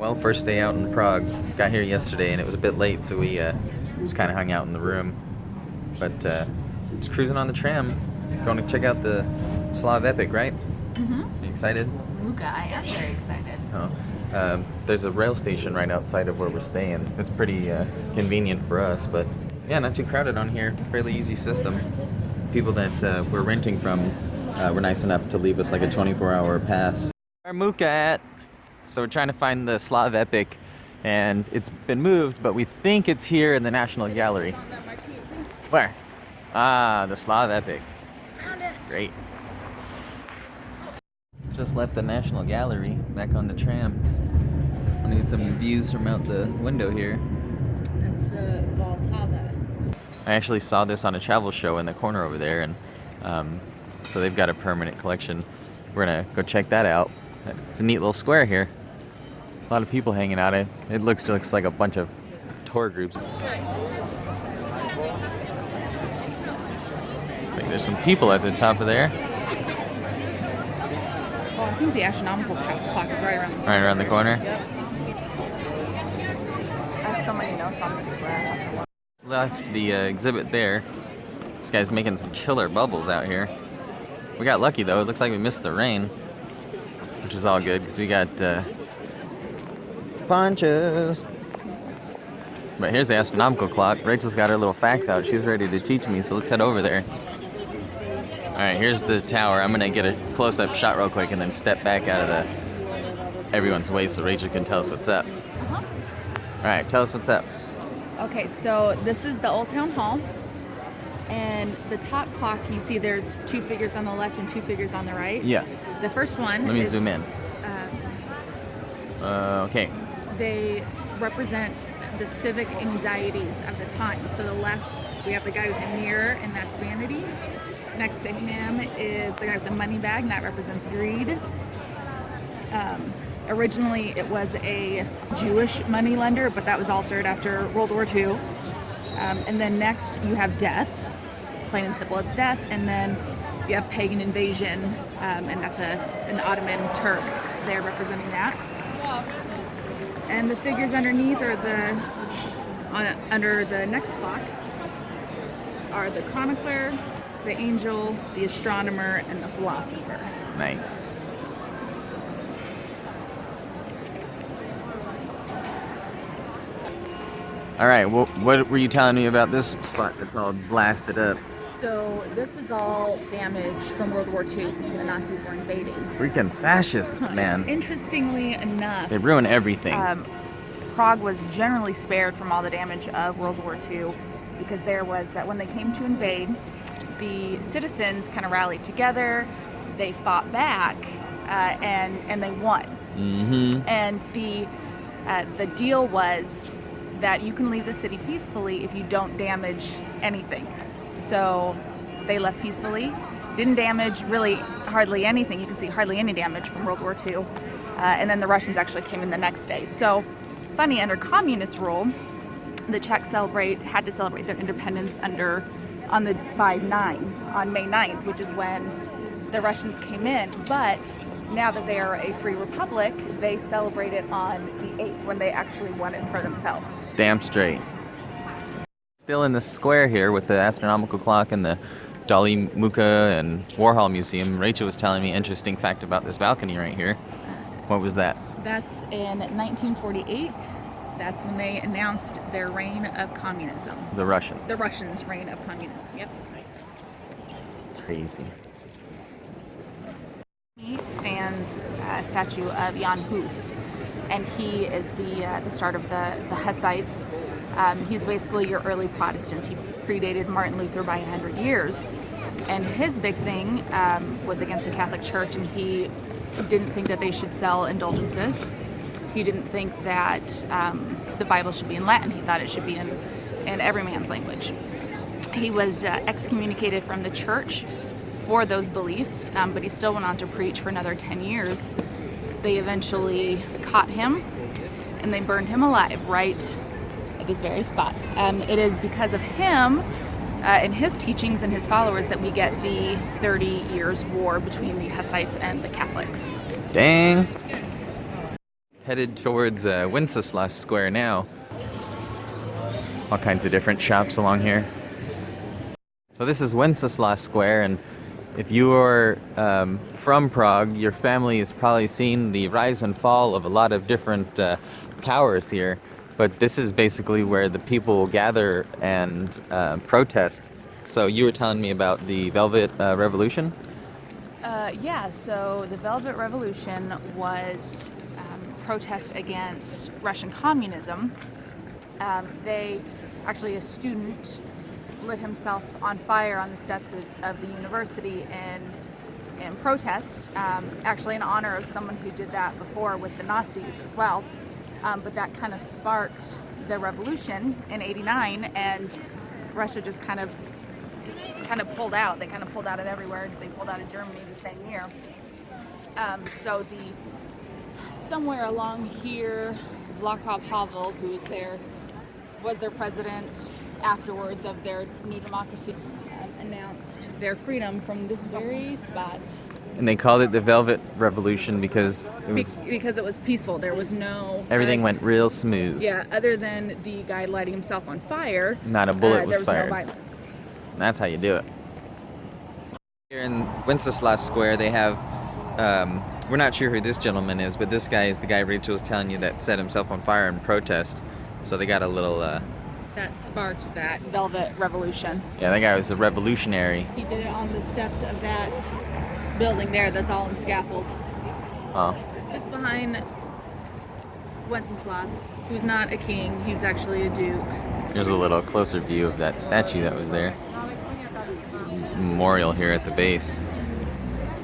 Well, first day out in Prague. Got here yesterday and it was a bit late, so we just kind of hung out in the room. But just cruising on the tram, going to check out the Slav Epic, right? Mm-hmm. You excited? Mucha, I am very excited. Oh. There's a rail station right outside of where we're staying. It's pretty convenient for us, but yeah, not too crowded on here. Fairly easy system. People that we're renting from were nice enough to leave us like a 24-hour pass. Where Mucha at? So we're trying to find the Slav Epic, and it's been moved, but we think it's here in the National Gallery. Where? Ah, the Slav Epic. Found it. Great. Just left the National Gallery, back on the tram. I need some views from out the window here. That's the Vltava. I actually saw this on a travel show in the corner over there, and so they've got a permanent collection. We're gonna go check that out. It's a neat little square here. A lot of people hanging out. It looks like a bunch of tour groups. It's like there's some people at the top of there. Oh, I think the Astronomical Clock is right around the corner. Right around the corner? Yep. I have so many notes on this square. Left the exhibit there. This guy's making some killer bubbles out here. We got lucky though. It looks like we missed the rain, which is all good because we got punches. But here's the astronomical clock. Rachel's got her little facts out. She's ready to teach me, so let's head over there. All right, here's the tower. I'm gonna get a close-up shot real quick and then step back out of everyone's way so Rachel can tell us what's up. All right, tell us what's up. Okay, so this is the Old Town Hall. And the top clock, you see there's two figures on the left and two figures on the right. Yes. The first one Let me zoom in. Okay. They represent the civic anxieties of the time. So the left, we have the guy with the mirror, and that's vanity. Next to him is the guy with the money bag, and that represents greed. Originally, it was a Jewish money lender, but that was altered after World War II. And then next, you have death. Plain and simple, it's death. And then you have pagan invasion, and that's an Ottoman Turk there representing that. And the figures underneath are under the next clock are the chronicler, the angel, the astronomer, and the philosopher. Nice. All right, well, what were you telling me about this spot that's all blasted up? So this is all damage from World War II when the Nazis were invading. Freaking fascists, man. Interestingly enough, They ruin everything. Prague was generally spared from all the damage of World War II because there was, when they came to invade, the citizens kind of rallied together, they fought back, and they won. Mm-hmm. And the deal was that you can leave the city peacefully if you don't damage anything. So they left peacefully, didn't damage really hardly anything. You can see hardly any damage from World War II. And then the Russians actually came in the next day. So funny, under communist rule, the Czechs had to celebrate their independence on the on May 9th, which is when the Russians came in. But now that they are a free republic, they celebrate it on the 8th when they actually won it for themselves. Damn straight. Still in the square here with the astronomical clock and the Dali, Mucha, and Warhol Museum. Rachel was telling me an interesting fact about this balcony right here. What was that? That's in 1948. That's when they announced their reign of communism. The Russians. The Russians' reign of communism, yep. Nice. Crazy. He stands a statue of Jan Hus, and he is the start of the Hussites. He's basically your early Protestants. He predated Martin Luther by 100 years. And his big thing was against the Catholic Church, and he didn't think that they should sell indulgences. He didn't think that the Bible should be in Latin. He thought it should be in every man's language. He was excommunicated from the church for those beliefs, but he still went on to preach for another 10 years. They eventually caught him, and they burned him alive right at this very spot. It is because of him and his teachings and his followers that we get the 30 years war between the Hussites and the Catholics. Dang. Headed towards Wenceslas Square now. All kinds of different shops along here. So this is Wenceslas Square, and if you are from Prague, your family has probably seen the rise and fall of a lot of different towers here. But this is basically where the people gather and protest. So you were telling me about the Velvet Revolution? Yeah, so the Velvet Revolution was protest against Russian communism. A student lit himself on fire on the steps of the university in protest, actually in honor of someone who did that before with the Nazis as well. But that kind of sparked the revolution in '89, and Russia just kind of pulled out. They kind of pulled out of everywhere. They pulled out of Germany the same year. So somewhere along here, Václav Havel, who was their president afterwards of their new democracy, announced their freedom from this very spot. And they called it the Velvet Revolution because it was peaceful. There was no... Everything went real smooth. Yeah, other than the guy lighting himself on fire. Not a bullet was fired. There was no violence. And that's how you do it. Here in Wenceslas Square, they have... we're not sure who this gentleman is, but this guy is the guy Rachel was telling you that set himself on fire in protest. So they got a little... that sparked that Velvet Revolution. Yeah, that guy was a revolutionary. He did it on the steps of that building there that's all in scaffold. Oh. Just behind Wenceslas, who's not a king, he was actually a duke. Here's a little closer view of that statue that was there. Memorial here at the base.